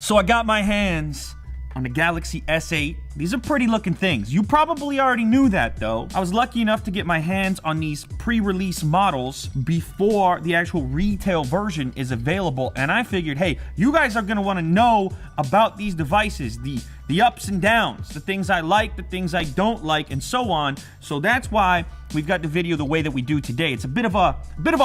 So I got my hands on the Galaxy S8. These are pretty looking things. You probably already knew that though. I was lucky enough to get my hands on these pre-release models before the actual retail version is available, and I figured, hey, you guys are gonna wanna know about these devices, the ups and downs, the things I like, the things I don't like, and so on. So that's why we've got the video the way that we do today. It's a bit of a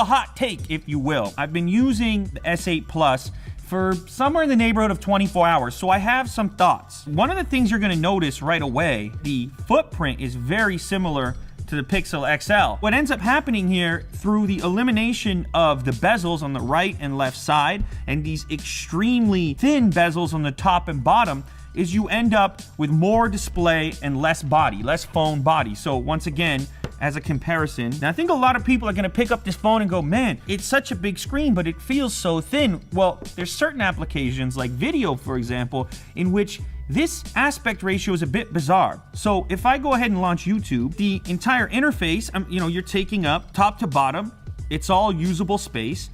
hot take, if you will. I've been using the S8 Plus for somewhere in the neighborhood of 24 hours, so I have some thoughts. One of the things you're gonna notice right away, the footprint is very similar to the Pixel XL. What ends up happening here, through the elimination of the bezels on the right and left side, and these extremely thin bezels on the top and bottom, is you end up with more display and less body, less phone body. So once again, as a comparison, and I think a lot of people are gonna pick up this phone and go, man, it's such a big screen, but it feels so thin. Well, there's certain applications like video, for example, in which this aspect ratio is a bit bizarre. So if I go ahead and launch YouTube, the entire interface, you're taking up top to bottom, it's all usable space,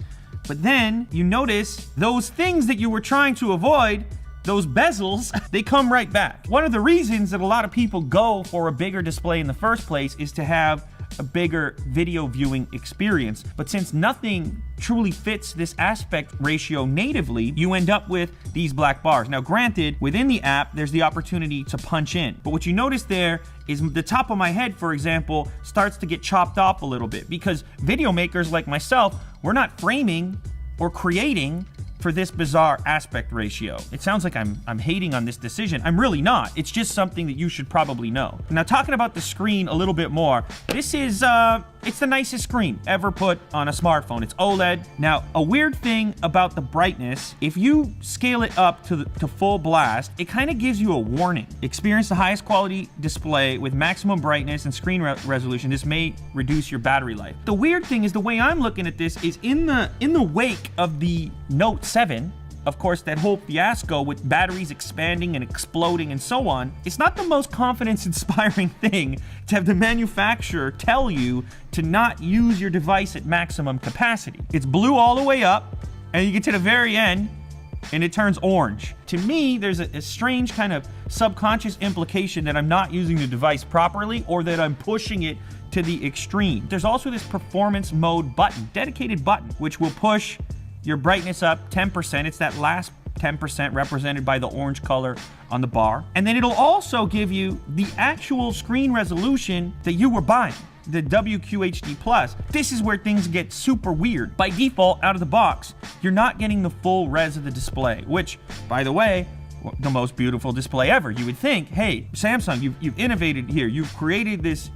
but then you notice those things that you were trying to avoid, those bezels, they come right back. One of the reasons that a lot of people go for a bigger display in the first place is to have a bigger video viewing experience. But since nothing truly fits this aspect ratio natively, you end up with these black bars. Now granted, within the app, there's the opportunity to punch in. But what you notice there is the top of my head, for example, starts to get chopped off a little bit, because video makers like myself, we're not framing or creating for this bizarre aspect ratio. It sounds like I'm hating on this decision. I'm really not. It's just something that you should probably know. Now, talking about the screen a little bit more, this is, it's the nicest screen ever put on a smartphone. It's OLED. Now, a weird thing about the brightness, if you scale it up to full blast, it kind of gives you a warning. Experience the highest quality display with maximum brightness and screen resolution. This may reduce your battery life. The weird thing is, the way I'm looking at this is in the wake of the Note 7, of course, that whole fiasco with batteries expanding and exploding and so on, it's not the most confidence-inspiring thing to have the manufacturer tell you to not use your device at maximum capacity. It's blue all the way up, and you get to the very end, and it turns orange. To me, there's a strange kind of subconscious implication that I'm not using the device properly, or that I'm pushing it to the extreme. There's also this performance mode button, dedicated button, which will push your brightness up 10%. It's that last 10% represented by the orange color on the bar. And then it'll also give you the actual screen resolution that you were buying, the WQHD+. This is where things get super weird. By default, out of the box, you're not getting the full res of the display, which, by the way, the most beautiful display ever. You would think, hey, Samsung, you've innovated here. You've created this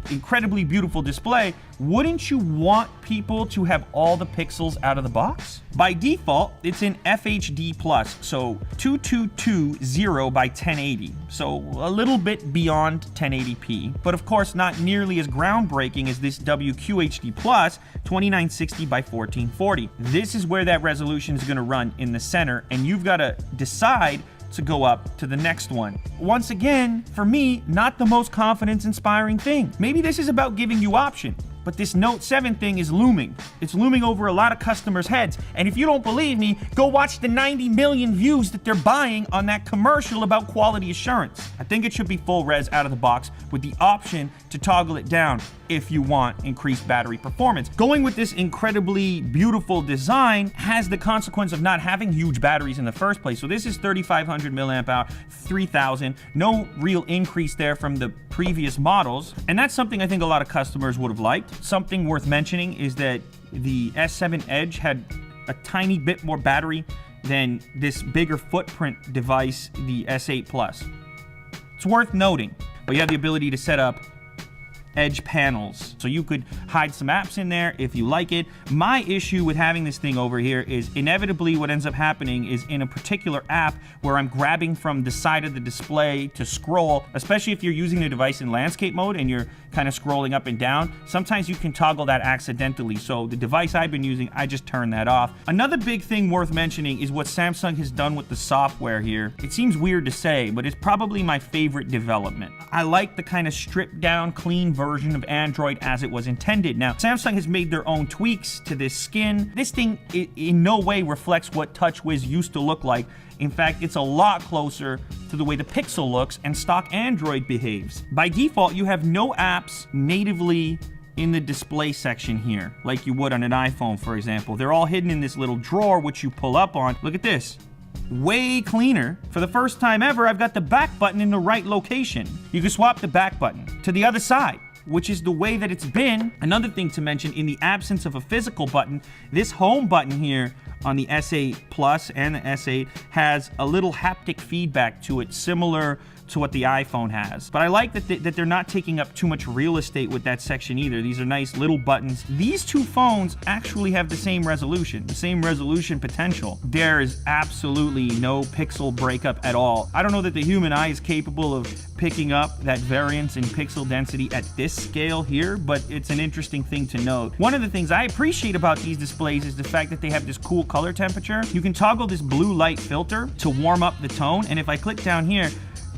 incredibly beautiful display. Wouldn't you want people to have all the pixels out of the box? By default, it's in FHD+, so 2220 by 1080, so a little bit beyond 1080p, but of course not nearly as groundbreaking as this WQHD+, 2960 by 1440. This is where that resolution is going to run in the center, and you've got to decide to go up to the next one. Once again, for me, not the most confidence-inspiring thing. Maybe this is about giving you option, but this Note 7 thing is looming. It's looming over a lot of customers' heads, and if you don't believe me, go watch the 90 million views that they're buying on that commercial about quality assurance. I think it should be full res out of the box with the option to toggle it down if you want increased battery performance. Going with this incredibly beautiful design has the consequence of not having huge batteries in the first place. So this is 3,500 milliamp hour, 3,000, no real increase there from the previous models. And that's something I think a lot of customers would have liked. Something worth mentioning is that the S7 Edge had a tiny bit more battery than this bigger footprint device, the S8 Plus. It's worth noting, but you have the ability to set up Edge panels, so you could hide some apps in there if you like it. My issue with having this thing over here is inevitably what ends up happening is in a particular app where I'm grabbing from the side of the display to scroll, especially if you're using the device in landscape mode and you're kind of scrolling up and down, sometimes you can toggle that accidentally. So the device I've been using, I just turn that off. Another big thing worth mentioning is what Samsung has done with the software here. It seems weird to say, but it's probably my favorite development. I like the kind of stripped down, clean version of Android as it was intended. Now, Samsung has made their own tweaks to this skin. This thing in no way reflects what TouchWiz used to look like. In fact, it's a lot closer to the way the Pixel looks and stock Android behaves. By default, you have no apps natively in the display section here, like you would on an iPhone, for example. They're all hidden in this little drawer, which you pull up on. Look at this. Way cleaner. For the first time ever, I've got the back button in the right location. You can swap the back button to the other side, which is the way that it's been. Another thing to mention, in the absence of a physical button, this home button here on the S8 Plus and the S8 has a little haptic feedback to it, similar to what the iPhone has. But I like that they're not taking up too much real estate with that section either. These are nice little buttons. These two phones actually have the same resolution potential. There is absolutely no pixel breakup at all. I don't know that the human eye is capable of picking up that variance in pixel density at this scale here, but it's an interesting thing to note. One of the things I appreciate about these displays is the fact that they have this cool color temperature. You can toggle this blue light filter to warm up the tone, and if I click down here,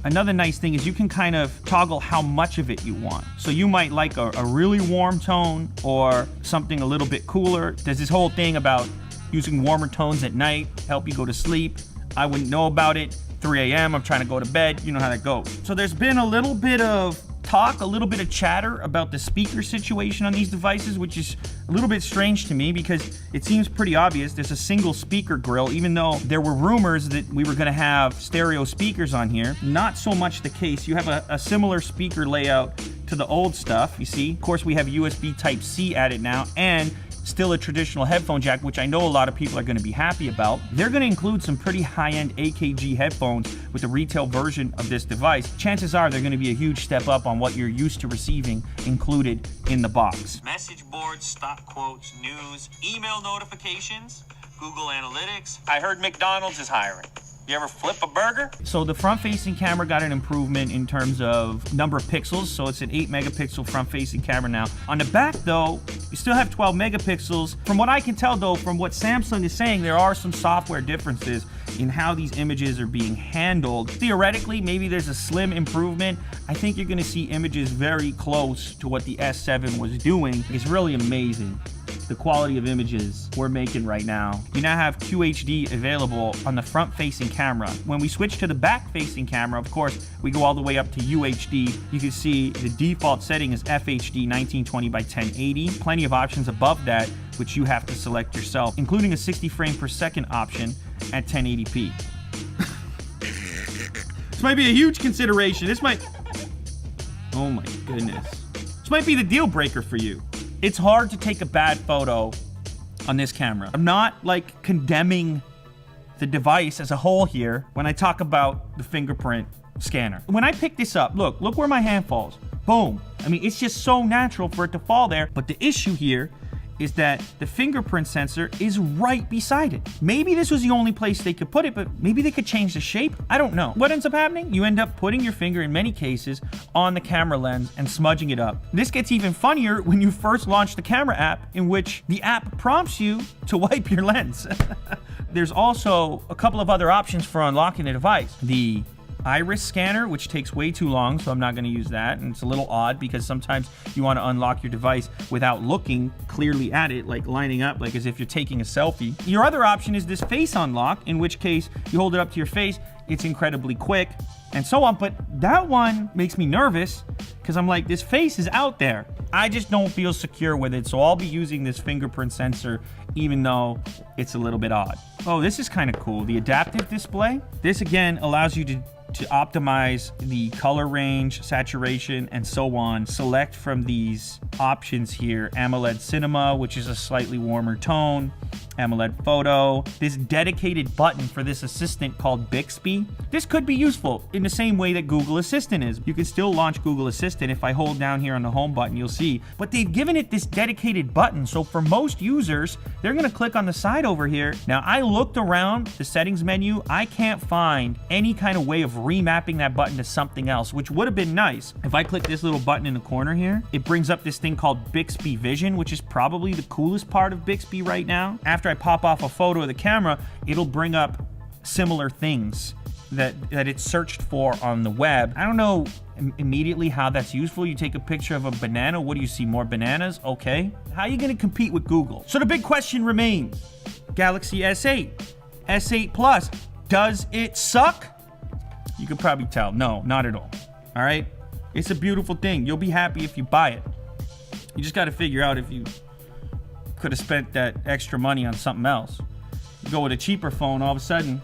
another nice thing is you can kind of toggle how much of it you want. So you might like a really warm tone or something a little bit cooler. There's this whole thing about using warmer tones at night, help you go to sleep. I wouldn't know about it. 3 a.m., I'm trying to go to bed. You know how that goes. So there's been a little bit of talk, a little bit of chatter about the speaker situation on these devices, which is a little bit strange to me because it seems pretty obvious. There's a single speaker grill, even though there were rumors that we were going to have stereo speakers on here. Not so much the case. You have a similar speaker layout to the old stuff, you see. Of course, we have USB Type-C added now, and still a traditional headphone jack, which I know a lot of people are going to be happy about. They're going to include some pretty high-end AKG headphones with the retail version of this device. Chances are they're going to be a huge step up on what you're used to receiving included in the box. Message boards, stock quotes, news, email notifications, Google Analytics. I heard McDonald's is hiring. You ever flip a burger? So the front-facing camera got an improvement in terms of number of pixels, so it's an 8-megapixel front-facing camera now. On the back, though, you still have 12 megapixels. From what I can tell, though, from what Samsung is saying, there are some software differences in how these images are being handled. Theoretically, maybe there's a slim improvement. I think you're going to see images very close to what the S7 was doing. It's really amazing, the quality of images we're making right now. We now have QHD available on the front-facing camera. When we switch to the back-facing camera, of course, we go all the way up to UHD. You can see the default setting is FHD 1920 by 1080. Plenty of options above that, which you have to select yourself, including a 60 frame per second option at 1080p. This might be a huge consideration. Oh my goodness. This might be the deal breaker for you. It's hard to take a bad photo on this camera. I'm not like condemning the device as a whole here when I talk about the fingerprint scanner. When I pick this up, look where my hand falls. Boom. I mean, it's just so natural for it to fall there. But the issue here is that the fingerprint sensor is right beside it. Maybe this was the only place they could put it, but maybe they could change the shape. I don't know. What ends up happening? You end up putting your finger, in many cases, on the camera lens and smudging it up. This gets even funnier when you first launch the camera app, in which the app prompts you to wipe your lens. There's also a couple of other options for unlocking the device. The iris scanner, which takes way too long, so I'm not going to use that. And it's a little odd because sometimes you want to unlock your device without looking clearly at it, like lining up, like as if you're taking a selfie. Your other option is this face unlock, in which case you hold it up to your face, it's incredibly quick, and so on. But that one makes me nervous because I'm like, this face is out there. I just don't feel secure with it, so I'll be using this fingerprint sensor even though it's a little bit odd. Oh, this is kind of cool. The adaptive display. This again allows you to optimize the color range, saturation, and so on. Select from these options here: AMOLED Cinema, which is a slightly warmer tone, AMOLED Photo, this dedicated button for this assistant called Bixby. This could be useful in the same way that Google Assistant is. You can still launch Google Assistant. If I hold down here on the home button, you'll see. But they've given it this dedicated button, so for most users, they're gonna click on the side over here. Now, I looked around the settings menu. I can't find any kind of way of remapping that button to something else, which would have been nice. If I click this little button in the corner here, it brings up this thing called Bixby Vision, which is probably the coolest part of Bixby right now. After I pop off a photo of the camera, it'll bring up similar things that it's searched for on the web. I don't know immediately how that's useful. You take a picture of a banana. What do you see? More bananas? Okay. How are you going to compete with Google? So the big question remains, Galaxy S8, S8 Plus, does it suck? You could probably tell. No, not at all. All right? It's a beautiful thing. You'll be happy if you buy it. You just got to figure out if you could have spent that extra money on something else. You go with a cheaper phone, all of a sudden,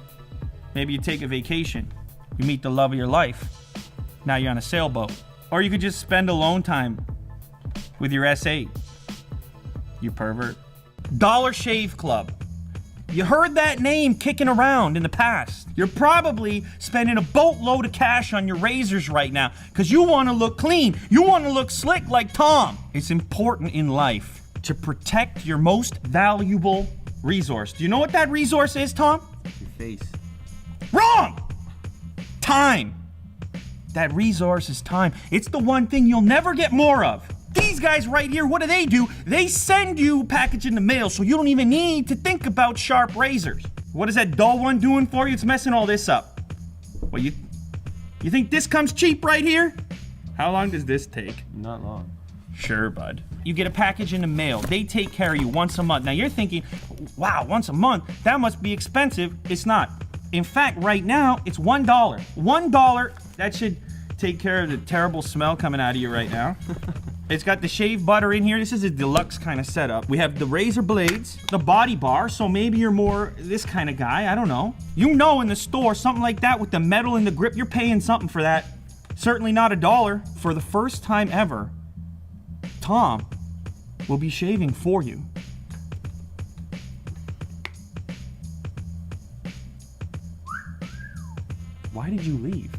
maybe you take a vacation. You meet the love of your life. Now you're on a sailboat. Or you could just spend alone time with your S8. You pervert. Dollar Shave Club. You heard that name kicking around in the past. You're probably spending a boatload of cash on your razors right now because you want to look clean. You want to look slick like Tom. It's important in life to protect your most valuable resource. Do you know what that resource is, Tom? Your face. Wrong! Time. That resource is time. It's the one thing you'll never get more of. These guys right here, what do? They send you a package in the mail so you don't even need to think about sharp razors. What is that dull one doing for you? It's messing all this up. Well, you think this comes cheap right here? How long does this take? Not long. Sure, bud. You get a package in the mail. They take care of you once a month. Now you're thinking, wow, once a month? That must be expensive. It's not. In fact, right now, it's $1. $1, that should take care of the terrible smell coming out of you right now. It's got the shave butter in here. This is a deluxe kind of setup. We have the razor blades, the body bar, so maybe you're more this kind of guy, I don't know. You know, in the store, something like that with the metal and the grip, you're paying something for that. Certainly not $1. For the first time ever, Tom will be shaving for you. Why did you leave?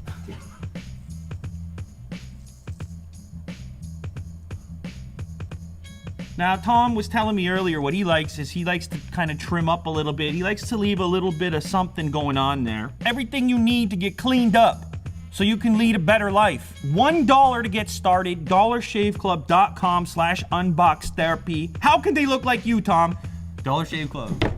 Now, Tom was telling me earlier what he likes is he likes to kind of trim up a little bit. He likes to leave a little bit of something going on there. Everything you need to get cleaned up so you can lead a better life. $1 to get started, dollarshaveclub.com/unboxtherapy. How can they look like you, Tom? Dollar Shave Club.